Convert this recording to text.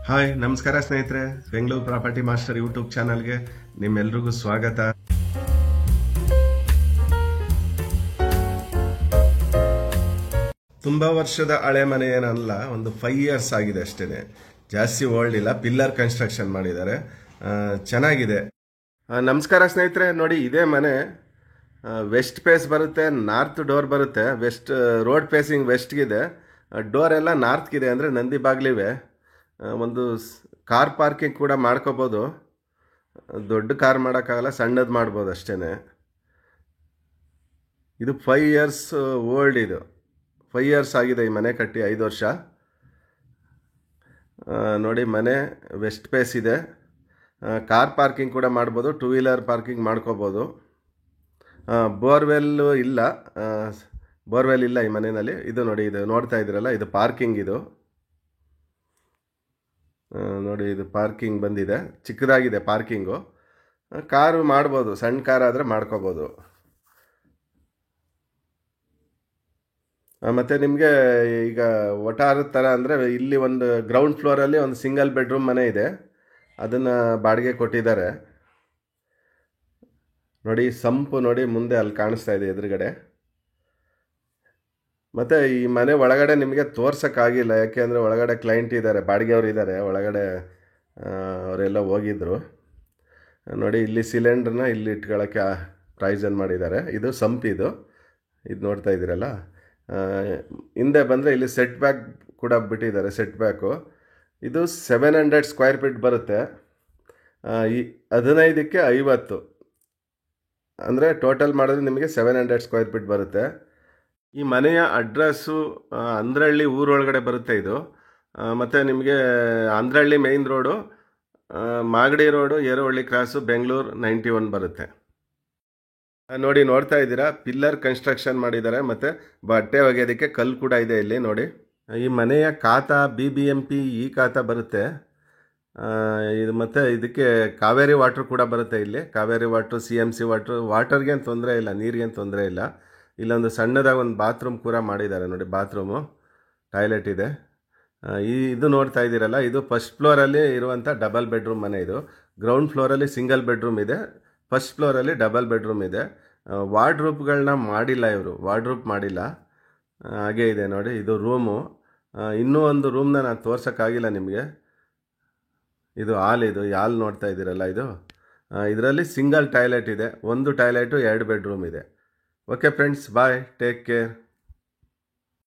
Hi ನಮಸ್ಕಾರ ಸ್ನೇಹಿತರೆ, Bengaluru property master YouTube ಚಾನಲ್ಗೆ ನಿಮ್ಮೆಲ್ರಿಗೂ ಸ್ವಾಗತ. ತುಂಬಾ ವರ್ಷದ ಹಳೆ ಮನೆ ಏನಲ್ಲ, ಒಂದು 5 years ಆಗಿದೆ ಅಷ್ಟೇನೆ, ಜಾಸ್ತಿ ಓಲ್ಡ್ ಇಲ್ಲ. ಪಿಲ್ಲರ್ ಕನ್ಸ್ಟ್ರಕ್ಷನ್ ಮಾಡಿದ್ದಾರೆ, ಚೆನ್ನಾಗಿದೆ. ನಮಸ್ಕಾರ ಸ್ನೇಹಿತರೆ, ನೋಡಿ ಇದೇ ಮನೆ ವೆಸ್ಟ್ ಫೇಸ್ ಬರುತ್ತೆ, ನಾರ್ತ್ ಡೋರ್ ಬರುತ್ತೆ. ವೆಸ್ಟ್ ರೋಡ್ ಫೇಸಿಂಗ್ ವೆಸ್ಟ್ಗಿದೆ, ಡೋರ್ ಎಲ್ಲ ನಾರ್ತ್ಗಿದೆ, ಅಂದರೆ ನಂದಿ ಬಾಗ್ಲಿವೆ. ಒಂದು ಕಾರ್ ಪಾರ್ಕಿಂಗ್ ಕೂಡ ಮಾಡ್ಕೋಬೋದು. ದೊಡ್ಡ ಕಾರ್ ಮಾಡೋಕ್ಕಾಗಲ್ಲ, ಸಣ್ಣದು ಮಾಡ್ಬೋದು ಅಷ್ಟೇ. ಇದು 5 years ಓಲ್ಡ್. ಇದು 5 years ಆಗಿದೆ ಈ ಮನೆ ಕಟ್ಟಿ, 5 ವರ್ಷ. ನೋಡಿ ಮನೆ ವೆಸ್ಟ್ ಫೇಸ್ ಇದೆ, ಕಾರ್ ಪಾರ್ಕಿಂಗ್ ಕೂಡ ಮಾಡ್ಬೋದು, 2 wheeler ಪಾರ್ಕಿಂಗ್ ಮಾಡ್ಕೋಬೋದು. ಬೋರ್ವೆಲ್ ಇಲ್ಲ, ಬೋರ್ವೆಲ್ ಇಲ್ಲ ಈ ಮನೆಯಲ್ಲಿ. ಇದು ನೋಡಿ, ಇದು ನೋಡ್ತಾ ಇದ್ದೀರಲ್ಲ, ಇದು ಪಾರ್ಕಿಂಗ್. ಇದು ನೋಡಿ, ಇದು ಪಾರ್ಕಿಂಗ್ ಬಂದಿದೆ, ಚಿಕ್ಕದಾಗಿದೆ ಪಾರ್ಕಿಂಗು. ಕಾರು ಮಾಡ್ಬೋದು, ಸಣ್ಣ ಕಾರ್ ಆದರೆ ಮಾಡ್ಕೋಬೋದು. ಮತ್ತು ನಿಮಗೆ ಈಗ ಒಟಾರದ ಥರ ಅಂದರೆ, ಇಲ್ಲಿ ಒಂದು ಗ್ರೌಂಡ್ ಫ್ಲೋರಲ್ಲಿ ಒಂದು ಸಿಂಗಲ್ ಬೆಡ್ರೂಮ್ ಮನೆ ಇದೆ, ಅದನ್ನು ಬಾಡಿಗೆ ಕೊಟ್ಟಿದ್ದಾರೆ. ನೋಡಿ ಸಂಪು ನೋಡಿ, ಮುಂದೆ ಅಲ್ಲಿ ಕಾಣಿಸ್ತಾ ಇದೆ ಎದುರುಗಡೆ. ಮತ್ತು ಈ ಮನೆ ಒಳಗಡೆ ನಿಮಗೆ ತೋರ್ಸೋಕ್ಕಾಗಿಲ್ಲ, ಯಾಕೆಂದರೆ ಒಳಗಡೆ ಕ್ಲೈಂಟ್ ಇದ್ದಾರೆ, ಬಾಡಿಗೆಯವರು ಇದ್ದಾರೆ ಒಳಗಡೆ, ಅವರೆಲ್ಲ ಹೋಗಿದ್ರು. ನೋಡಿ ಇಲ್ಲಿ ಸಿಲಿಂಡ್ರನ್ನ ಇಲ್ಲಿ ಇಟ್ಕೊಳ್ಳೋಕ್ಕೆ ಪ್ರೈಸನ್ ಮಾಡಿದ್ದಾರೆ. ಇದು ಸಂಪ್, ಇದು ನೋಡ್ತಾ ಇದ್ದೀರಲ್ಲ. ಹಿಂದೆ ಬಂದರೆ ಇಲ್ಲಿ ಸೆಟ್ ಬ್ಯಾಕ್ ಕೂಡ ಬಿಟ್ಟಿದ್ದಾರೆ, ಸೆಟ್ ಬ್ಯಾಕು. ಇದು 700 square feet ಬರುತ್ತೆ. ಈ 15ಕ್ಕೆ 50, ಅಂದರೆ ಟೋಟಲ್ ಮಾಡಿದ್ರೆ ನಿಮಗೆ 700 square feet ಬರುತ್ತೆ. ಈ ಮನೆಯ ಅಡ್ರೆಸ್ಸು ಅಂದ್ರಹಳ್ಳಿ ಊರೊಳಗಡೆ ಬರುತ್ತೆ ಇದು. ಮತ್ತು ನಿಮಗೆ Andrahalli main road, Magadi road, Herohalli cross, Bengaluru 91 ಬರುತ್ತೆ. ನೋಡಿ, ನೋಡ್ತಾ ಇದ್ದೀರಾ, ಪಿಲ್ಲರ್ ಕನ್ಸ್ಟ್ರಕ್ಷನ್ ಮಾಡಿದ್ದಾರೆ. ಮತ್ತು ಬಟ್ಟೆ ಒಗೆಯೋದಕ್ಕೆ ಕಲ್ಲು ಕೂಡ ಇದೆ ಇಲ್ಲಿ ನೋಡಿ. ಈ ಮನೆಯ ಖಾತಾ BBMP ಈ ಖಾತಾ ಬರುತ್ತೆ. ಇದು ಮತ್ತು ಇದಕ್ಕೆ ಕಾವೇರಿ ವಾಟ್ರ್ ಕೂಡ ಬರುತ್ತೆ. ಇಲ್ಲಿ ಕಾವೇರಿ ವಾಟ್ರು, CMC ವಾಟ್ರು, ವಾಟರ್ಗೇನು ತೊಂದರೆ ಇಲ್ಲ, ನೀರಿಗೇನು ತೊಂದರೆ ಇಲ್ಲ. ಇಲ್ಲೊಂದು ಸಣ್ಣದಾಗಿ ಒಂದು ಬಾತ್ರೂಮ್ ಕೂಡ ಮಾಡಿದ್ದಾರೆ ನೋಡಿ, ಬಾತ್ರೂಮು, ಟಾಯ್ಲೆಟ್ ಇದೆ. ಇದು ನೋಡ್ತಾ ಇದ್ದೀರಲ್ಲ, ಇದು ಫಸ್ಟ್ ಫ್ಲೋರಲ್ಲಿ ಇರುವಂಥ ಡಬಲ್ ಬೆಡ್ರೂಮ್ ಮನೆ. ಇದು ಗ್ರೌಂಡ್ ಫ್ಲೋರಲ್ಲಿ ಸಿಂಗಲ್ ಬೆಡ್ರೂಮ್ ಇದೆ, ಫಸ್ಟ್ ಫ್ಲೋರಲ್ಲಿ ಡಬಲ್ ಬೆಡ್ರೂಮ್ ಇದೆ. ವಾರ್ಡ್ರೂಪ್ಗಳನ್ನ ಮಾಡಿಲ್ಲ ಇವರು, ವಾರ್ಡ್ರೂಪ್ ಮಾಡಿಲ್ಲ, ಹಾಗೇ ಇದೆ ನೋಡಿ. ಇದು ರೂಮು. ಇನ್ನೂ ಒಂದು ರೂಮ್ನ ನಾನು ತೋರ್ಸೋಕ್ಕಾಗಿಲ್ಲ ನಿಮಗೆ. ಇದು ಹಾಲ್, ಇದು ಹಾಲ್ ನೋಡ್ತಾ ಇದ್ದೀರಲ್ಲ, ಇದರಲ್ಲಿ ಸಿಂಗಲ್ ಟಾಯ್ಲೆಟ್ ಇದೆ, ಒಂದು ಟಾಯ್ಲೆಟು 2 ಬೆಡ್ರೂಮ್ ಇದೆ. ಓಕೆ ಫ್ರೆಂಡ್ಸ್, ಬಾಯ್, ಟೇಕ್ ಕೇರ್.